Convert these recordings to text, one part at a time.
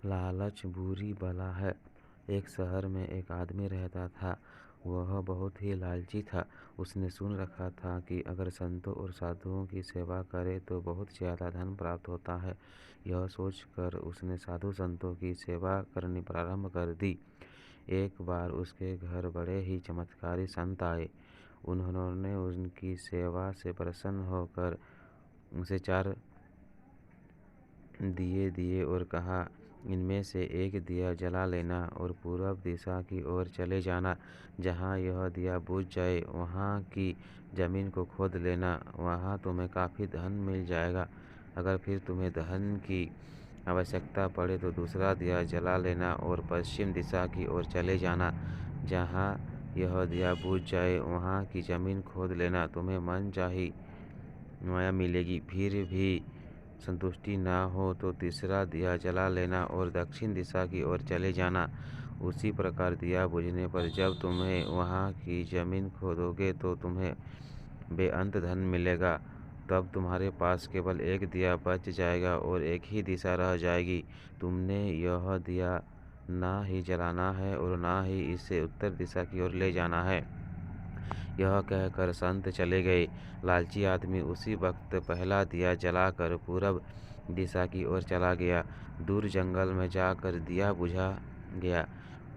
लालच बुरी बला है। एक शहर में एक आदमी रहता था। वह बहुत ही लालची था। उसने सुन रखा था कि अगर संतों और साधुओं की सेवा करे तो बहुत ज़्यादा धन प्राप्त होता है। यह सोचकर उसने साधु संतों की सेवा करनी प्रारंभ कर दी। एक बार उसके घर बड़े ही चमत्कारी संत आए। उन्होंने उनकी सेवा से प्रसन्न होकर उसे 4 दिए दिए और कहा, इनमें से एक दिया जला लेना और पूरब दिशा की ओर चले जाना। जहाँ यह दिया बुझ जाए वहाँ की जमीन को खोद लेना। वहाँ तुम्हें काफ़ी धन मिल जाएगा। अगर फिर तुम्हें धन की आवश्यकता पड़े तो दूसरा दिया जला लेना और पश्चिम दिशा की ओर चले जाना। जहाँ यह दिया बुझ जाए वहाँ की जमीन खोद लेना। तुम्हें मनचाही माया मिलेगी। फिर भी संतुष्टि न हो तो तीसरा दिया जला लेना और दक्षिण दिशा की ओर चले जाना। उसी प्रकार दिया बुझने पर जब तुम्हें वहाँ की जमीन खोदोगे तो तुम्हें बेअंत धन मिलेगा। तब तुम्हारे पास केवल एक दिया बच जाएगा और एक ही दिशा रह जाएगी। तुमने यह दिया ना ही जलाना है और ना ही इसे उत्तर दिशा की ओर ले जाना है। यह कहकर संत चले गए। लालची आदमी उसी वक्त पहला दिया जलाकर पूरब दिशा की ओर चला गया। दूर जंगल में जाकर दिया बुझा गया।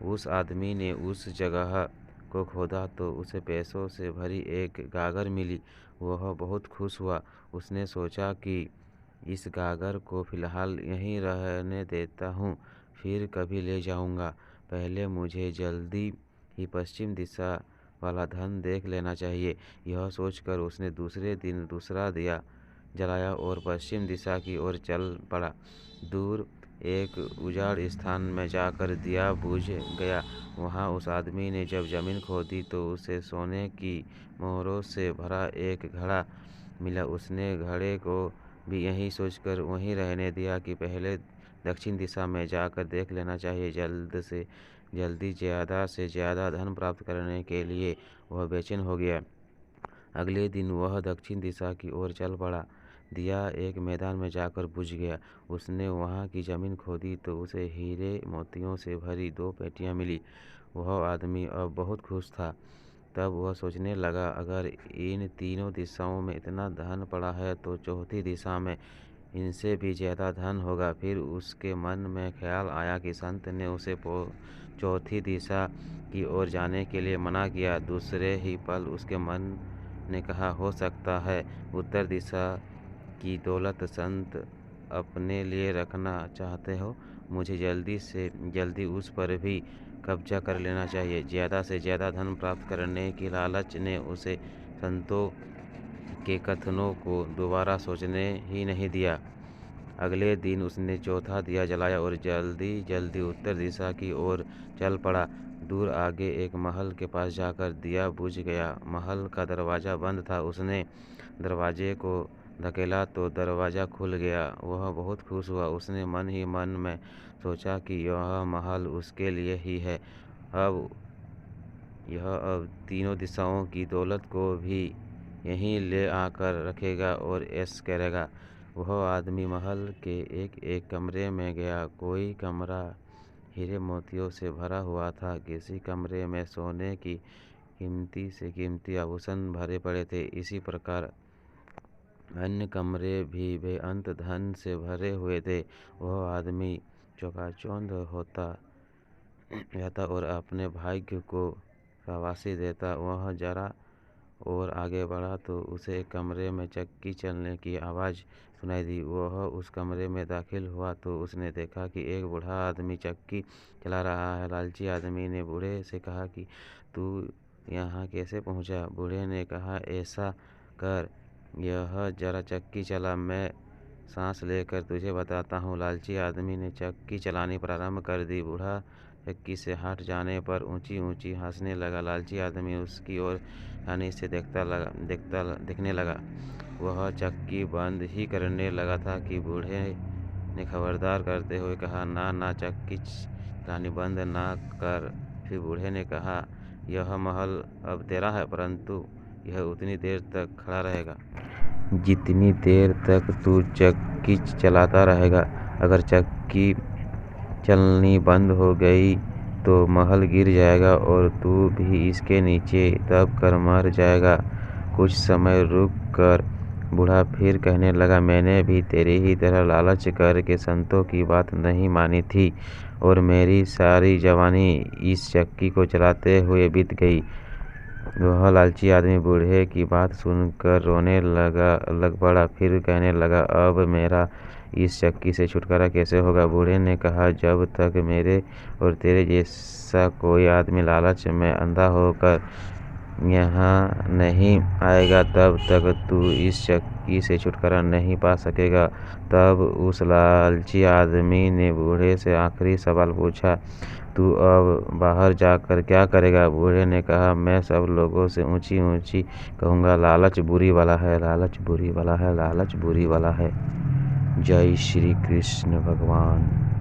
उस आदमी ने उस जगह को खोदा तो उसे पैसों से भरी एक गागर मिली। वह बहुत खुश हुआ। उसने सोचा कि इस गागर को फिलहाल यहीं रहने देता हूँ, फिर कभी ले जाऊँगा। पहले मुझे जल्दी ही पश्चिम दिशा वाला धन देख लेना चाहिए। यह सोचकर उसने दूसरे दिन दूसरा दिया जलाया और पश्चिम दिशा की ओर चल पड़ा। दूर एक उजाड़ स्थान में जाकर दिया बुझ गया। वहाँ उस आदमी ने जब जमीन खोदी तो उसे सोने की मोहरों से भरा एक घड़ा मिला। उसने घड़े को भी यही सोचकर वहीं रहने दिया कि पहले दक्षिण दिशा में जाकर देख लेना चाहिए। जल्दी ज़्यादा से ज़्यादा धन प्राप्त करने के लिए वह बेचैन हो गया। अगले दिन वह दक्षिण दिशा की ओर चल पड़ा। दिया एक मैदान में जाकर बुझ गया। उसने वहाँ की जमीन खोदी तो उसे हीरे मोतियों से भरी 2 पेटियाँ मिली। वह आदमी अब बहुत खुश था। तब वह सोचने लगा, अगर इन तीनों दिशाओं में इतना धन पड़ा है तो चौथी दिशा में इनसे भी ज़्यादा धन होगा। फिर उसके मन में ख्याल आया कि संत ने उसे चौथी दिशा की ओर जाने के लिए मना किया। दूसरे ही पल उसके मन ने कहा, हो सकता है उत्तर दिशा की दौलत संत अपने लिए रखना चाहते हो। मुझे जल्दी से जल्दी उस पर भी कब्जा कर लेना चाहिए। ज़्यादा से ज़्यादा धन प्राप्त करने की लालच ने उसे संतों के कथनों को दोबारा सोचने ही नहीं दिया। अगले दिन उसने चौथा दिया जलाया और जल्दी जल्दी उत्तर दिशा की ओर चल पड़ा। दूर आगे एक महल के पास जाकर दिया बुझ गया। महल का दरवाज़ा बंद था। उसने दरवाजे को धकेला तो दरवाज़ा खुल गया। वह बहुत खुश हुआ। उसने मन ही मन में सोचा कि यह महल उसके लिए ही है। अब अब तीनों दिशाओं की दौलत को भी यहीं ले आकर रखेगा और ऐश करेगा। वह आदमी महल के एक एक कमरे में गया। कोई कमरा हीरे मोतियों से भरा हुआ था। किसी कमरे में सोने की कीमती से कीमती आभूषण भरे पड़े थे। इसी प्रकार अन्य कमरे भी बेअंत धन से भरे हुए थे। वह आदमी चौंकाचौंध होता रहता और अपने भाग्य को शाबाशी देता। वह जरा और आगे बढ़ा तो उसे एक कमरे में चक्की चलने की आवाज़ सुनाई दी। वह उस कमरे में दाखिल हुआ तो उसने देखा कि एक बूढ़ा आदमी चक्की चला रहा है। लालची आदमी ने बूढ़े से कहा कि तू यहाँ कैसे पहुँचा? बूढ़े ने कहा, ऐसा कर, यह जरा चक्की चला, मैं सांस लेकर तुझे बताता हूँ। लालची आदमी ने चक्की चलानी प्रारंभ कर दी। बूढ़ा चक्की से हट जाने पर ऊंची ऊंची हंसने लगा। लालची आदमी उसकी ओर हैरानी से देखने लगा। वह चक्की बंद ही करने लगा था कि बूढ़े ने खबरदार करते हुए कहा, ना ना, चक्की चलानी बंद ना कर। फिर बूढ़े ने कहा, यह महल अब तेरा है, परंतु यह उतनी देर तक खड़ा रहेगा जितनी देर तक तू चक्की चलाता रहेगा। अगर चक्की चलनी बंद हो गई तो महल गिर जाएगा और तू भी इसके नीचे दब कर मर जाएगा। कुछ समय रुक कर बूढ़ा फिर कहने लगा, मैंने भी तेरी ही तरह लालच करके संतों की बात नहीं मानी थी और मेरी सारी जवानी इस चक्की को चलाते हुए बीत गई। वह लालची आदमी बूढ़े की बात सुनकर रोने लग पड़ा। फिर कहने लगा, अब मेरा इस चक्की से छुटकारा कैसे होगा? बूढ़े ने कहा, जब तक मेरे और तेरे जैसा कोई आदमी लालच में अंधा होकर यहाँ नहीं आएगा तब तक तू इस चक्की से छुटकारा नहीं पा सकेगा। तब उस लालची आदमी ने बूढ़े से आखिरी सवाल पूछा, तू अब बाहर जाकर क्या करेगा? बूढ़े ने कहा, मैं सब लोगों से ऊंची ऊंची कहूँगा, लालच बुरी वाला है, लालच बुरी वाला है, लालच बुरी वाला है। जय श्री कृष्ण भगवान।